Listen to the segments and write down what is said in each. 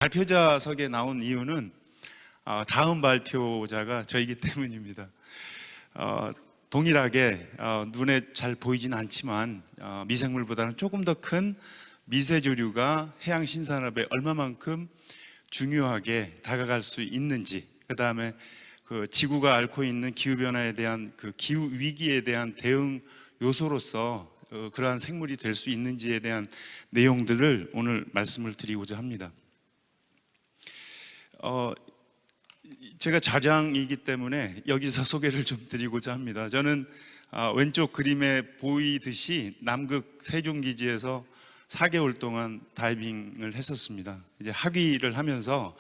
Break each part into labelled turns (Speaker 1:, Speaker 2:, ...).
Speaker 1: 발표자석에 나온 이유는 다음 발표자가 저이기 때문입니다. 동일하게 눈에 잘 보이진 않지만 미생물보다는 조금 더 큰 미세조류가 해양 신산업에 얼마만큼 중요하게 다가갈 수 있는지, 그 다음에 그 지구가 앓고 있는 기후변화에 대한 그 기후 위기에 대한 대응 요소로서 그러한 생물이 될 수 있는지에 대한 내용들을 오늘 말씀을 드리고자 합니다. 제가 좌장이기 때문에 여기서 소개를 좀 드리고자 합니다. 저는 왼쪽 그림에 보이듯이 남극 세종기지에서 4개월 동안 다이빙을 했었습니다. 이제 학위를 하면서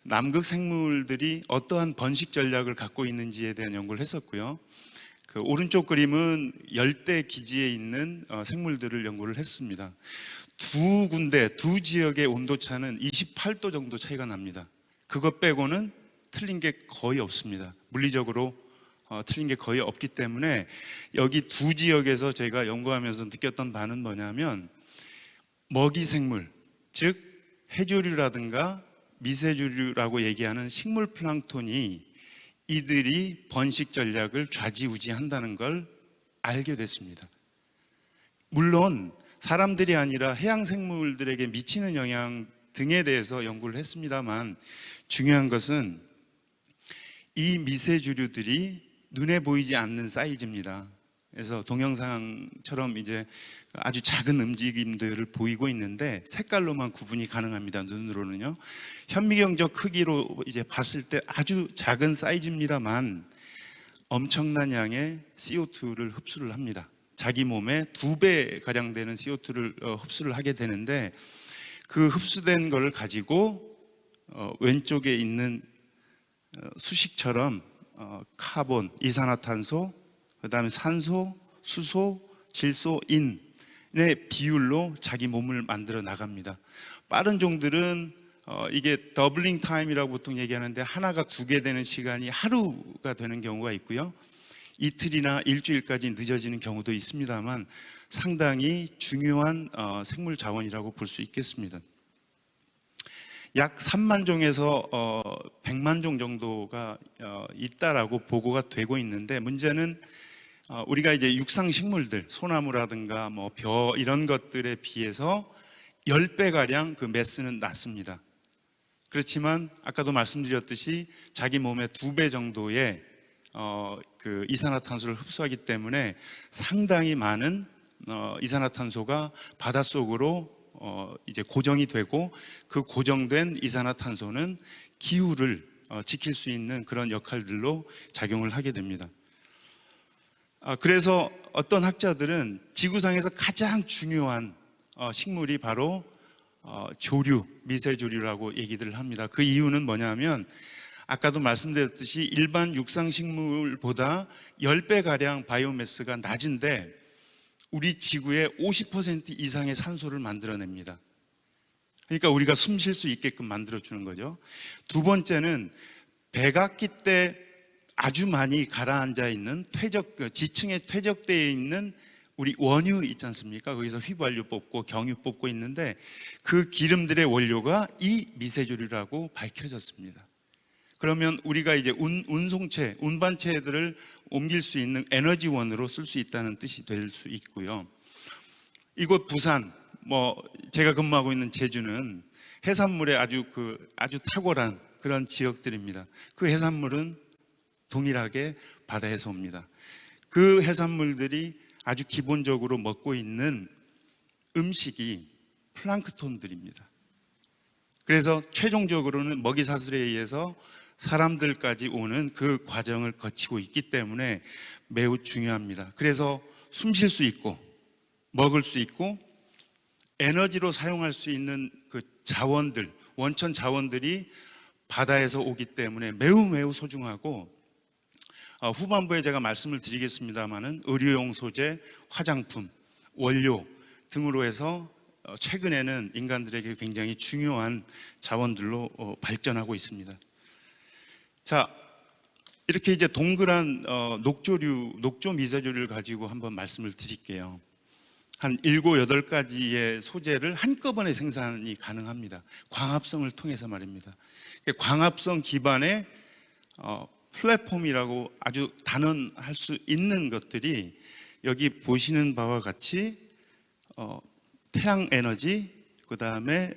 Speaker 1: 남극 생물들이 어떠한 번식 전략을 갖고 있는지에 대한 연구를 했었고요. 그 오른쪽 그림은 열대 기지에 있는 생물들을 연구를 했습니다. 두 군데, 두 지역의 온도차는 28도 정도 차이가 납니다. 그것 빼고는 틀린 게 거의 없습니다. 물리적으로 틀린 게 거의 없기 때문에 여기 두 지역에서 제가 연구하면서 느꼈던 바는 뭐냐면, 먹이 생물, 즉 해조류라든가 미세조류라고 얘기하는 식물 플랑크톤이 이들이 번식 전략을 좌지우지한다는 걸 알게 됐습니다. 물론 사람들이 아니라 해양 생물들에게 미치는 영향 등에 대해서 연구를 했습니다만, 중요한 것은 이 미세조류들이 눈에 보이지 않는 사이즈입니다. 그래서 동영상처럼 이제 아주 작은 움직임들을 보이고 있는데 색깔로만 구분이 가능합니다. 눈으로는요. 현미경적 크기로 이제 봤을 때 아주 작은 사이즈입니다만 엄청난 양의 CO2를 흡수를 합니다. 자기 몸의 2배 가량 되는 CO2를 흡수를 하게 되는데, 그 흡수된 걸 가지고 왼쪽에 있는 수식처럼 카본, 이산화탄소, 그 다음에 산소, 수소, 질소, 인의 비율로 자기 몸을 만들어 나갑니다. 빠른 종들은 이게 더블링 타임이라고 보통 얘기하는데, 하나가 2개 되는 시간이 하루가 되는 경우가 있고요. 이틀이나 일주일까지 늦어지는 경우도 있습니다만 상당히 중요한 생물 자원이라고 볼 수 있겠습니다. 약 3만 종에서 100만 종 정도가 있다라고 보고가 되고 있는데, 문제는 우리가 이제 육상 식물들, 소나무라든가 뭐 벼 이런 것들에 비해서 10배가량 그 매스는 낮습니다. 그렇지만 아까도 말씀드렸듯이 자기 몸의 2배 정도의 그 이산화탄소를 흡수하기 때문에 상당히 많은 이산화탄소가 바닷속으로 이제 고정이 되고, 그 고정된 이산화탄소는 기후를 지킬 수 있는 그런 역할들로 작용을 하게 됩니다. 그래서 어떤 학자들은 지구상에서 가장 중요한 식물이 바로 조류, 미세조류라고 얘기를 합니다. 그 이유는 뭐냐면, 아까도 말씀드렸듯이 일반 육상식물보다 10배가량 바이오매스가 낮은데 우리 지구의 50% 이상의 산소를 만들어냅니다. 그러니까 우리가 숨 쉴 수 있게끔 만들어주는 거죠. 두 번째는 백악기 때 아주 많이 가라앉아 있는 지층에 퇴적되어 있는 우리 원유 있지 않습니까? 거기서 휘발유 뽑고 경유 뽑고 있는데, 그 기름들의 원료가 이 미세조류라고 밝혀졌습니다. 그러면 우리가 이제 운송체, 운반체들을 옮길 수 있는 에너지원으로 쓸 수 있다는 뜻이 될 수 있고요. 이곳 부산, 제가 근무하고 있는 제주는 해산물에 아주 탁월한 그런 지역들입니다. 그 해산물은 동일하게 바다에서 옵니다. 그 해산물들이 아주 기본적으로 먹고 있는 음식이 플랑크톤들입니다. 그래서 최종적으로는 먹이사슬에 의해서 사람들까지 오는 그 과정을 거치고 있기 때문에 매우 중요합니다. 그래서 숨 쉴 수 있고 먹을 수 있고 에너지로 사용할 수 있는 그 자원들, 원천 자원들이 바다에서 오기 때문에 매우 소중하고, 후반부에 제가 말씀을 드리겠습니다마는 의료용 소재, 화장품, 원료 등으로 해서 최근에는 인간들에게 굉장히 중요한 자원들로 발전하고 있습니다. 자, 이렇게 이제 동그란 녹조 미세조류를 가지고 한번 말씀을 드릴게요. 한 7, 8가지의 소재를 한꺼번에 생산이 가능합니다. 광합성을 통해서 말입니다. 광합성 기반의 플랫폼이라고 아주 단언할 수 있는 것들이 여기 보시는 바와 같이 태양 에너지, 그 다음에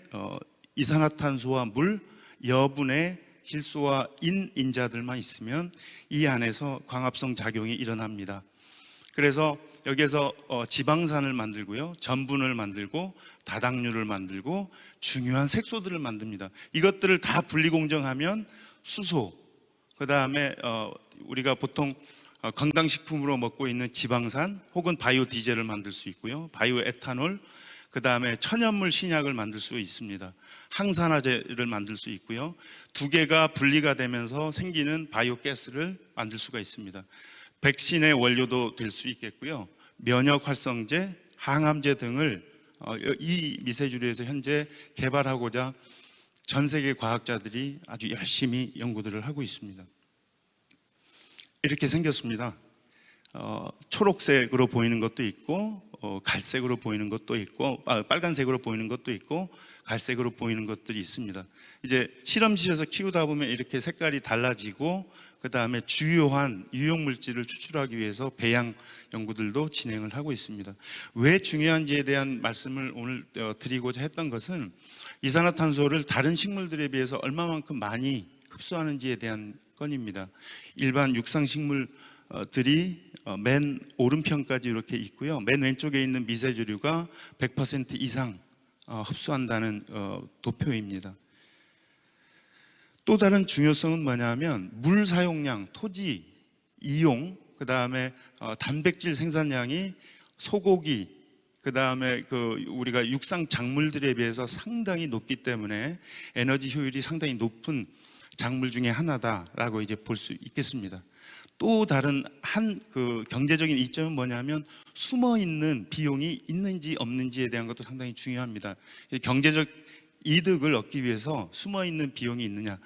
Speaker 1: 이산화탄소와 물, 여분의 질소와 인자들만 있으면 이 안에서 광합성 작용이 일어납니다. 그래서 여기에서 지방산을 만들고요, 전분을 만들고 다당류를 만들고 중요한 색소들을 만듭니다. 이것들을 다 분리공정하면 수소, 그 다음에 우리가 보통 건강식품으로 먹고 있는 지방산 혹은 바이오 디젤을 만들 수 있고요, 바이오 에탄올, 그 다음에 천연물 신약을 만들 수 있습니다. 항산화제를 만들 수 있고요, 두 개가 분리가 되면서 생기는 바이오 가스를 만들 수가 있습니다. 백신의 원료도 될 수 있겠고요, 면역 활성제, 항암제 등을 이 미세주류에서 현재 개발하고자 전 세계 과학자들이 아주 열심히 연구들을 하고 있습니다. 이렇게 생겼습니다. 초록색으로 보이는 것도 있고 갈색으로 보이는 것도 있고 빨간색으로 보이는 것도 있고 갈색으로 보이는 것들이 있습니다. 이제 실험실에서 키우다 보면 이렇게 색깔이 달라지고, 그 다음에 주요한 유용물질을 추출하기 위해서 배양 연구들도 진행을 하고 있습니다. 왜 중요한지에 대한 말씀을 오늘 드리고자 했던 것은 이산화탄소를 다른 식물들에 비해서 얼마만큼 많이 흡수하는지에 대한 건입니다. 일반 육상식물들이 맨 오른편까지 이렇게 있고요, 맨 왼쪽에 있는 미세조류가 100% 이상 흡수한다는 도표입니다. 또 다른 중요성은 뭐냐면 물 사용량, 토지 이용, 그 다음에 단백질 생산량이 소고기, 그 다음에 우리가 육상 작물들에 비해서 상당히 높기 때문에 에너지 효율이 상당히 높은 작물 중에 하나다라고 이제 볼 수 있겠습니다. 또 다른 한 경제적인 이점은 뭐냐면 숨어 있는 비용이 있는지 없는지에 대한 것도 상당히 중요합니다. 경제적 이득을 얻기 위해서 숨어 있는 비용이 있느냐.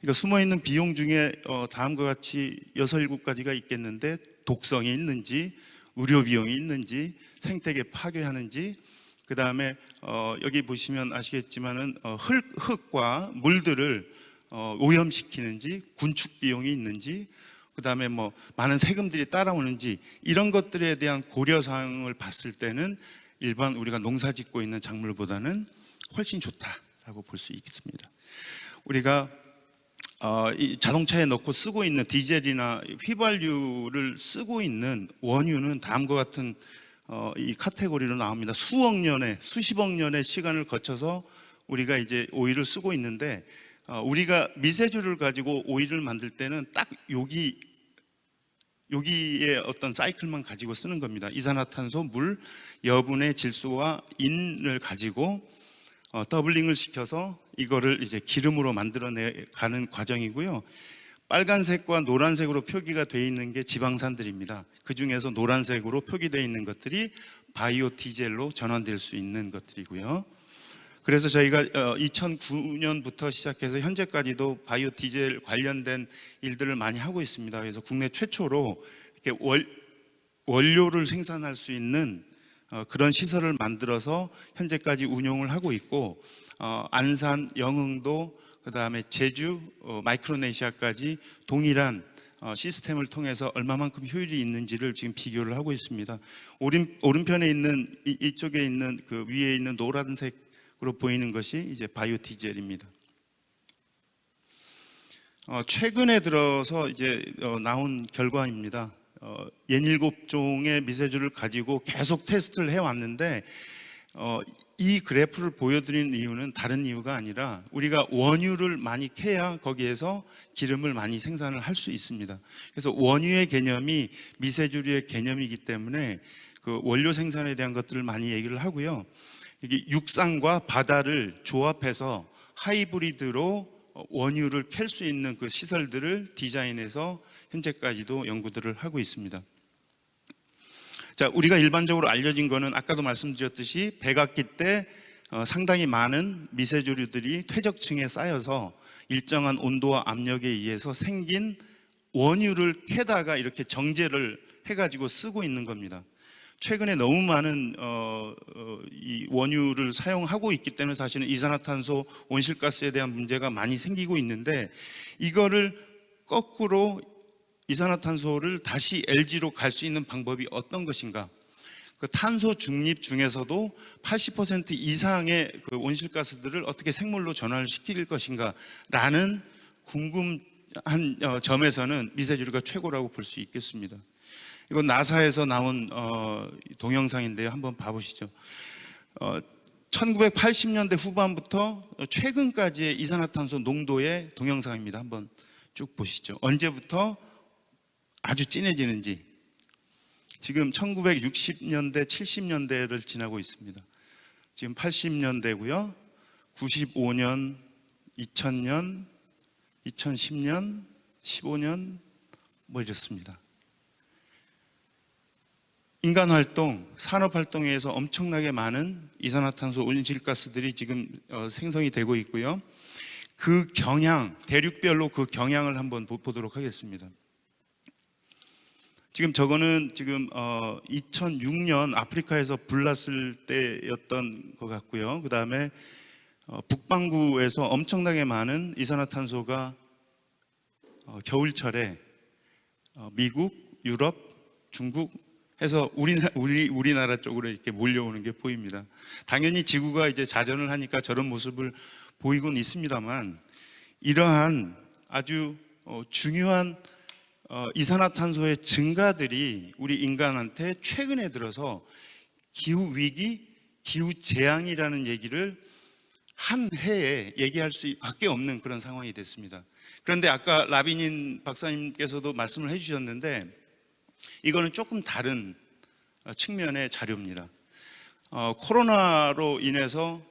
Speaker 1: 그러니까 숨어 있는 비용 중에 다음과 같이 6, 7가지가 있겠는데, 독성이 있는지, 의료 비용이 있는지, 생태계 파괴하는지, 그 다음에 여기 보시면 아시겠지만은 흙과 물들을 오염시키는지, 군축 비용이 있는지, 그 다음에 뭐 많은 세금들이 따라오는지, 이런 것들에 대한 고려사항을 봤을 때는 일반 우리가 농사 짓고 있는 작물보다는 훨씬 좋다라고 볼 수 있습니다. 우리가 이 자동차에 넣고 쓰고 있는 디젤이나 휘발유를 쓰고 있는 원유는 다음과 같은 이 카테고리로 나옵니다. 수억 년의, 수십억 년의 시간을 거쳐서 우리가 이제 오일을 쓰고 있는데, 우리가 미세조류를 가지고 오일을 만들 때는 딱 여기에 어떤 사이클만 가지고 쓰는 겁니다. 이산화탄소, 물, 여분의 질소와 인을 가지고 더블링을 시켜서 이거를 이제 기름으로 만들어내가는 과정이고요. 빨간색과 노란색으로 표기가 되어 있는 게 지방산들입니다. 그 중에서 노란색으로 표기되어 있는 것들이 바이오 디젤로 전환될 수 있는 것들이고요. 그래서 저희가 2009년부터 시작해서 현재까지도 바이오 디젤 관련된 일들을 많이 하고 있습니다. 그래서 국내 최초로 이렇게 원료를 생산할 수 있는 그런 시설을 만들어서 현재까지 운용을 하고 있고, 안산, 영흥도, 그 다음에 제주, 마이크로네시아까지 동일한 시스템을 통해서 얼마만큼 효율이 있는지를 지금 비교를 하고 있습니다. 오른편에 있는 이쪽에 있는 그 위에 있는 노란색으로 보이는 것이 이제 바이오 디젤입니다. 최근에 들어서 이제 나온 결과입니다. 67종의 미세주를 가지고 계속 테스트를 해왔는데, 이 그래프를 보여드리는 이유는 다른 이유가 아니라 우리가 원유를 많이 캐야 거기에서 기름을 많이 생산을 할 수 있습니다. 그래서 원유의 개념이 미세주류의 개념이기 때문에 그 원료 생산에 대한 것들을 많이 얘기를 하고요. 이게 육상과 바다를 조합해서 하이브리드로 원유를 캘 수 있는 그 시설들을 디자인해서 현재까지도 연구들을 하고 있습니다. 자, 우리가 일반적으로 알려진 거는 아까도 말씀드렸듯이 백악기 때 상당히 많은 미세조류들이 퇴적층에 쌓여서 일정한 온도와 압력에 의해서 생긴 원유를 캐다가 이렇게 정제를 해가지고 쓰고 있는 겁니다. 최근에 너무 많은 이 원유를 사용하고 있기 때문에 사실은 이산화탄소 온실가스에 대한 문제가 많이 생기고 있는데, 이거를 거꾸로 이산화탄소를 다시 LG로 갈 수 있는 방법이 어떤 것인가? 그 탄소 중립 중에서도 80% 이상의 그 온실가스들을 어떻게 생물로 전환을 시킬 것인가라는 궁금한 점에서는 미세조류가 최고라고 볼 수 있겠습니다. 이건 나사에서 나온 동영상인데요. 한번 봐보시죠. 1980년대 후반부터 최근까지의 이산화탄소 농도의 동영상입니다. 한번 쭉 보시죠. 언제부터 아주 진해지는지. 지금 1960년대, 70년대를 지나고 있습니다. 지금 80년대고요. 95년, 2000년, 2010년, 15년 뭐 이렇습니다. 인간 활동, 산업 활동에 의해서 엄청나게 많은 이산화탄소 온실가스들이 지금 생성이 되고 있고요. 그 경향, 대륙별로 그 경향을 한번 보도록 하겠습니다. 지금 저거는 지금 2006년 아프리카에서 불났을 때였던 것 같고요. 그 다음에 북반구에서 엄청나게 많은 이산화탄소가 겨울철에 미국, 유럽, 중국 해서 우리나라 쪽으로 이렇게 몰려오는 게 보입니다. 당연히 지구가 이제 자전을 하니까 저런 모습을 보이곤 있습니다만, 이러한 아주 중요한 이산화탄소의 증가들이 우리 인간한테 최근에 들어서 기후 위기, 기후 재앙이라는 얘기를 한 해에 얘기할 수밖에 없는 그런 상황이 됐습니다. 그런데 아까 라비닌 박사님께서도 말씀을 해주셨는데, 이거는 조금 다른 측면의 자료입니다. 코로나로 인해서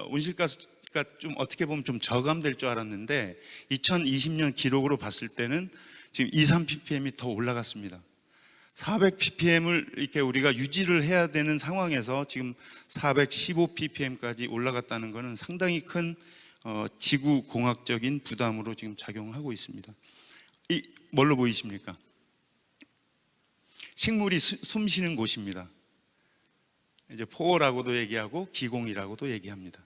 Speaker 1: 온실가스가 좀 어떻게 보면 좀 저감될 줄 알았는데 2020년 기록으로 봤을 때는 지금 23ppm이 더 올라갔습니다. 400ppm을 이렇게 우리가 유지를 해야 되는 상황에서 지금 415ppm까지 올라갔다는 것은 상당히 큰 지구 공학적인 부담으로 지금 작용하고 있습니다. 이 뭘로 보이십니까? 식물이 숨 쉬는 곳입니다. 이제 포어라고도 얘기하고 기공이라고도 얘기합니다.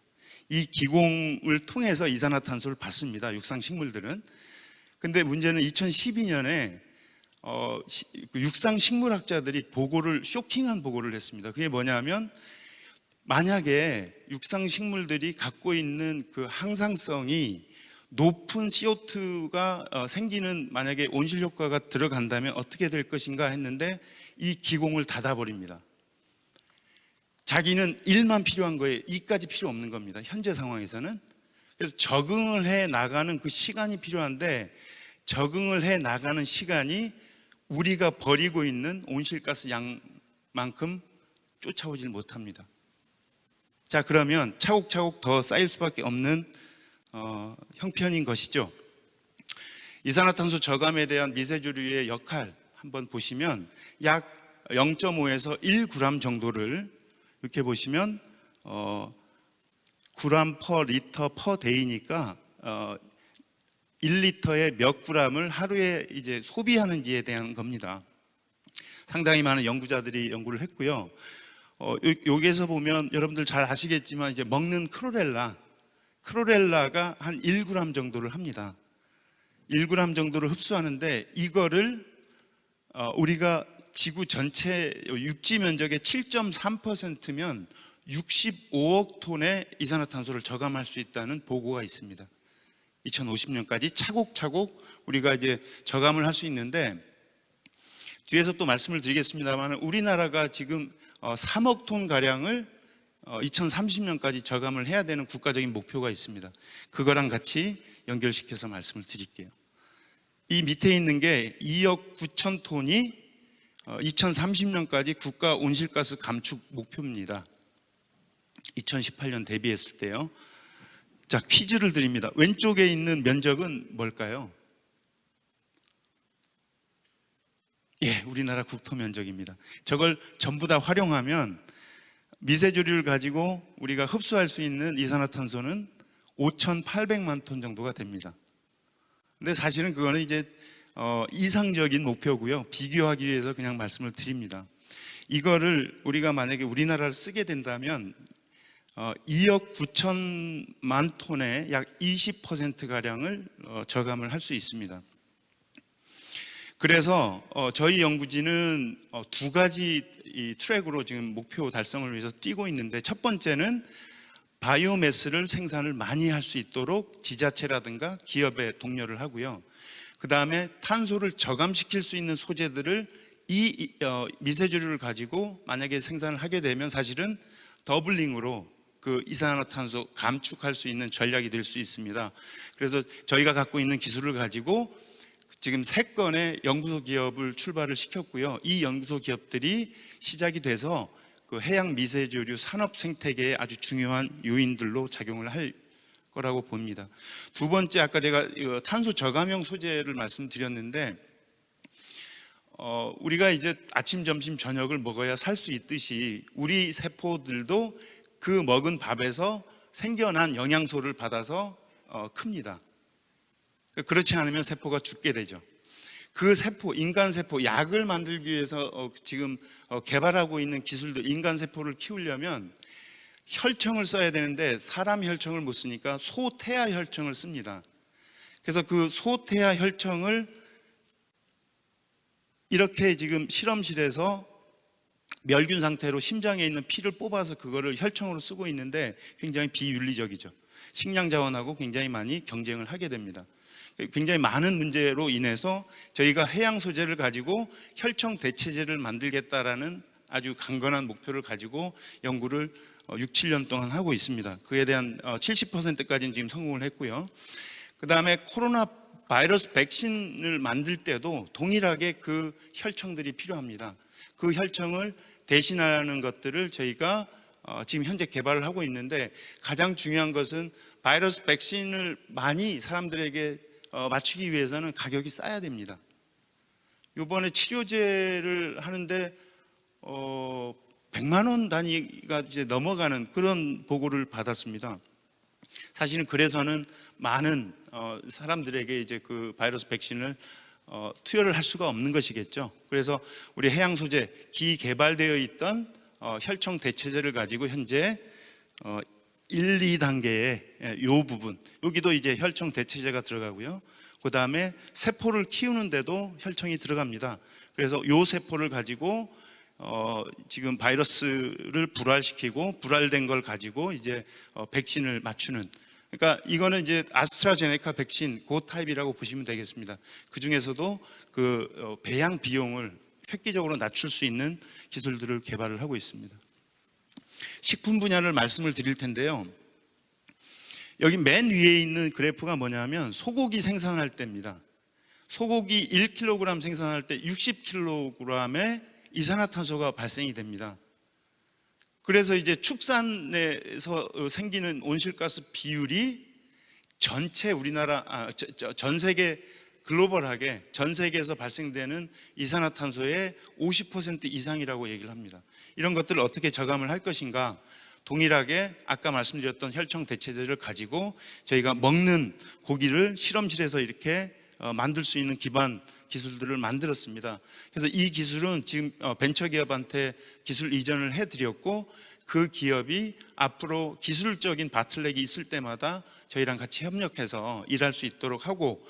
Speaker 1: 이 기공을 통해서 이산화탄소를 받습니다. 육상 식물들은. 근데 문제는 2012년에 육상 식물학자들이 쇼킹한 보고를 했습니다. 그게 뭐냐면, 만약에 육상 식물들이 갖고 있는 그 항상성이 높은 CO2가 생기는 만약에 온실 효과가 들어간다면 어떻게 될 것인가 했는데, 이 기공을 닫아버립니다. 자기는 1만 필요한 거예요. 2까지 필요 없는 겁니다. 현재 상황에서는. 그래서 적응을 해 나가는 그 시간이 필요한데, 적응을 해 나가는 시간이 우리가 버리고 있는 온실가스 양만큼 쫓아오질 못합니다. 자, 그러면 차곡차곡 더 쌓일 수밖에 없는 형편인 것이죠. 이산화탄소 저감에 대한 미세조류의 역할 한번 보시면, 약 0.5에서 1g 정도를 이렇게 보시면 g per 리터 per day니까 1리터에 몇 g을 하루에 이제 소비하는지에 대한 겁니다. 상당히 많은 연구자들이 연구를 했고요. 여기에서 보면 여러분들 잘 아시겠지만, 이제 먹는 크로렐라가 한 1g 정도를 합니다. 1g 정도를 흡수하는데, 이거를 우리가 지구 전체 육지 면적의 7.3%면 65억 톤의 이산화탄소를 저감할 수 있다는 보고가 있습니다. 2050년까지 차곡차곡 우리가 이제 저감을 할 수 있는데, 뒤에서 또 말씀을 드리겠습니다만, 우리나라가 지금 3억 톤 가량을 2030년까지 저감을 해야 되는 국가적인 목표가 있습니다. 그거랑 같이 연결시켜서 말씀을 드릴게요. 이 밑에 있는 게 2억 9천 톤이 2030년까지 국가 온실가스 감축 목표입니다. 2018년 대비했을 때요. 자, 퀴즈를 드립니다. 왼쪽에 있는 면적은 뭘까요? 예, 우리나라 국토 면적입니다. 저걸 전부 다 활용하면 미세조류를 가지고 우리가 흡수할 수 있는 이산화탄소는 5,800만 톤 정도가 됩니다. 근데 사실은 그거는 이제 이상적인 목표고요. 비교하기 위해서 그냥 말씀을 드립니다. 이거를 우리가 만약에 우리나라를 쓰게 된다면 2억 9천만 톤의 약 20%가량을 저감을 할 수 있습니다. 그래서 저희 연구진은 두 가지 이 트랙으로 지금 목표 달성을 위해서 뛰고 있는데, 첫 번째는 바이오매스를 생산을 많이 할 수 있도록 지자체라든가 기업에 독려를 하고요. 그 다음에 탄소를 저감시킬 수 있는 소재들을 이 미세조류를 가지고 만약에 생산을 하게 되면 사실은 더블링으로 그 이산화탄소 감축할 수 있는 전략이 될 수 있습니다. 그래서 저희가 갖고 있는 기술을 가지고 지금 3건의 연구소 기업을 출발을 시켰고요. 이 연구소 기업들이 시작이 돼서 그 해양 미세조류 산업 생태계에 아주 중요한 요인들로 작용을 할 거라고 봅니다. 두 번째, 아까 제가 탄소 저감형 소재를 말씀드렸는데, 우리가 이제 아침, 점심, 저녁을 먹어야 살 수 있듯이 우리 세포들도 그 먹은 밥에서 생겨난 영양소를 받아서 큽니다. 그렇지 않으면 세포가 죽게 되죠. 그 세포, 인간 세포, 약을 만들기 위해서 지금 개발하고 있는 기술들, 인간 세포를 키우려면 혈청을 써야 되는데 사람 혈청을 못 쓰니까 소태아 혈청을 씁니다. 그래서 그 소태아 혈청을 이렇게 지금 실험실에서 멸균 상태로 심장에 있는 피를 뽑아서 그거를 혈청으로 쓰고 있는데 굉장히 비윤리적이죠. 식량 자원하고 굉장히 많이 경쟁을 하게 됩니다. 굉장히 많은 문제로 인해서 저희가 해양 소재를 가지고 혈청 대체제를 만들겠다라는 아주 강건한 목표를 가지고 연구를 6, 7년 동안 하고 있습니다. 그에 대한 70%까지는 지금 성공을 했고요. 그 다음에 코로나 바이러스 백신을 만들 때도 동일하게 그 혈청들이 필요합니다. 그 혈청을 대신하는 것들을 저희가 지금 현재 개발을 하고 있는데, 가장 중요한 것은 바이러스 백신을 많이 사람들에게 맞추기 위해서는 가격이 싸야 됩니다. 이번에 치료제를 하는데 100만 원 단위가 이제 넘어가는 그런 보고를 받았습니다. 사실은 그래서는 많은 사람들에게 이제 그 바이러스 백신을 투여를 할 수가 없는 것이겠죠. 그래서 우리 해양 소재 기개발되어 있던 혈청 대체제를 가지고 현재 1, 2단계의 이 부분, 여기도 이제 혈청 대체제가 들어가고요. 그 다음에 세포를 키우는데도 혈청이 들어갑니다. 그래서 이 세포를 가지고 지금 바이러스를 불활시키고 불활된 걸 가지고 이제 백신을 맞추는, 그러니까 이거는 이제 아스트라제네카 백신 그 타입이라고 보시면 되겠습니다. 그 중에서도 그 배양 비용을 획기적으로 낮출 수 있는 기술들을 개발을 하고 있습니다. 식품 분야를 말씀을 드릴 텐데요. 여기 맨 위에 있는 그래프가 뭐냐면 소고기 생산할 때입니다. 소고기 1kg 생산할 때 60kg의 이산화탄소가 발생이 됩니다. 그래서 이제 축산에서 생기는 온실가스 비율이 전체 우리나라, 전 세계 글로벌하게 전 세계에서 발생되는 이산화탄소의 50% 이상이라고 얘기를 합니다. 이런 것들을 어떻게 저감을 할 것인가? 동일하게 아까 말씀드렸던 혈청 대체제를 가지고 저희가 먹는 고기를 실험실에서 이렇게 만들 수 있는 기반 기술들을 만들었습니다. 그래서 이 기술은 지금 벤처기업한테 기술 이전을 해드렸고, 그 기업이 앞으로 기술적인 바틀렉이 있을 때마다 저희랑 같이 협력해서 일할 수 있도록 하고,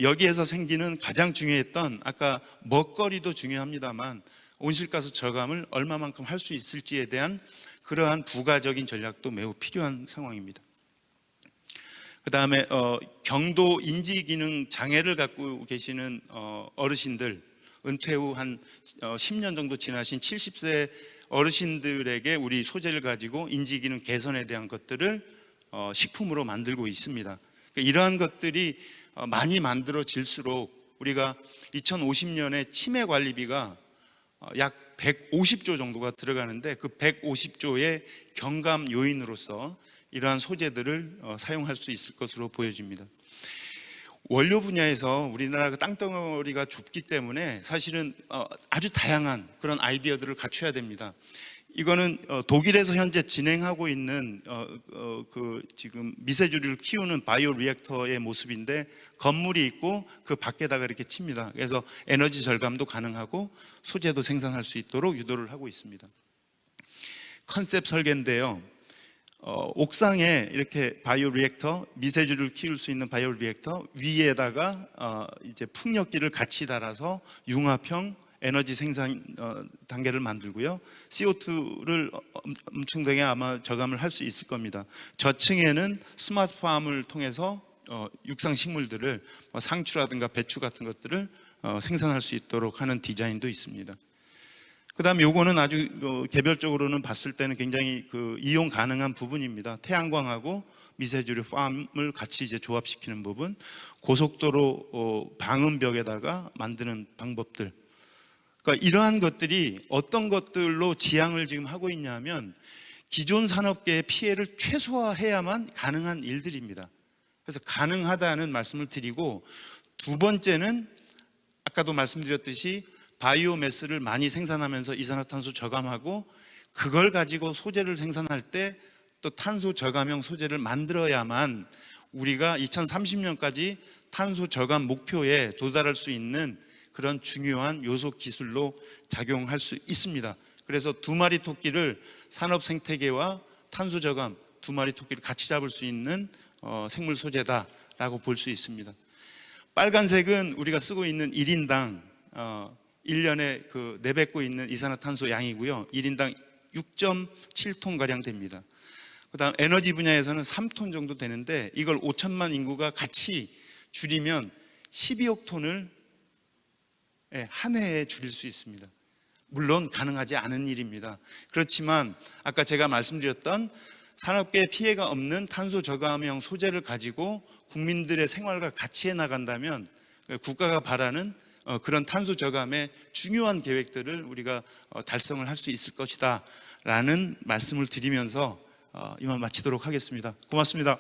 Speaker 1: 여기에서 생기는 가장 중요했던, 아까 먹거리도 중요합니다만 온실가스 저감을 얼마만큼 할 수 있을지에 대한 그러한 부가적인 전략도 매우 필요한 상황입니다. 그 다음에 경도 인지기능 장애를 갖고 계시는 어르신들, 은퇴 후 한 10년 정도 지나신 70세 어르신들에게 우리 소재를 가지고 인지기능 개선에 대한 것들을 식품으로 만들고 있습니다. 그러니까 이러한 것들이 많이 만들어질수록 우리가 2050년에 치매 관리비가 약 150조 정도가 들어가는데, 그 150조의 경감 요인으로서 이러한 소재들을 사용할 수 있을 것으로 보여집니다. 원료 분야에서 우리나라가 땅덩어리가 좁기 때문에 사실은 아주 다양한 그런 아이디어들을 갖춰야 됩니다. 이거는 독일에서 현재 진행하고 있는 그 지금 미세주류를 키우는 바이오 리액터의 모습인데, 건물이 있고 그 밖에다가 이렇게 칩니다. 그래서 에너지 절감도 가능하고 소재도 생산할 수 있도록 유도를 하고 있습니다. 컨셉 설계인데요. 옥상에 이렇게 바이오 리액터, 미세주류를 키울 수 있는 바이오 리액터 위에다가 이제 풍력기를 같이 달아서 융합형 에너지 생산 단계를 만들고요. CO2를 엄청나게 아마 저감을 할 수 있을 겁니다. 저층에는 스마트팜을 통해서 육상 식물들을 상추라든가 배추 같은 것들을 생산할 수 있도록 하는 디자인도 있습니다. 그다음에 요거는 아주 개별적으로는 봤을 때는 굉장히 이용 가능한 부분입니다. 태양광하고 미세주류 팜을 같이 이제 조합시키는 부분, 고속도로 방음벽에다가 만드는 방법들. 그러니까 이러한 것들이 어떤 것들로 지향을 지금 하고 있냐면, 기존 산업계의 피해를 최소화해야만 가능한 일들입니다. 그래서 가능하다는 말씀을 드리고, 두 번째는 아까도 말씀드렸듯이 바이오매스를 많이 생산하면서 이산화탄소 저감하고, 그걸 가지고 소재를 생산할 때 또 탄소 저감형 소재를 만들어야만 우리가 2030년까지 탄소 저감 목표에 도달할 수 있는 그런 중요한 요소 기술로 작용할 수 있습니다. 그래서 두 마리 토끼를, 산업 생태계와 탄소 저감 두 마리 토끼를 같이 잡을 수 있는 생물 소재다라고 볼 수 있습니다. 빨간색은 우리가 쓰고 있는 1인당 1년에 내뱉고 있는 이산화탄소 양이고요. 1인당 6.7톤 가량 됩니다. 그다음 에너지 분야에서는 3톤 정도 되는데, 이걸 5천만 인구가 같이 줄이면 12억 톤을 한 해에 줄일 수 있습니다. 물론 가능하지 않은 일입니다. 그렇지만 아까 제가 말씀드렸던 산업계에 피해가 없는 탄소 저감형 소재를 가지고 국민들의 생활과 같이 해나간다면 국가가 바라는 그런 탄소 저감의 중요한 계획들을 우리가 달성을 할 수 있을 것이다 라는 말씀을 드리면서 이만 마치도록 하겠습니다. 고맙습니다.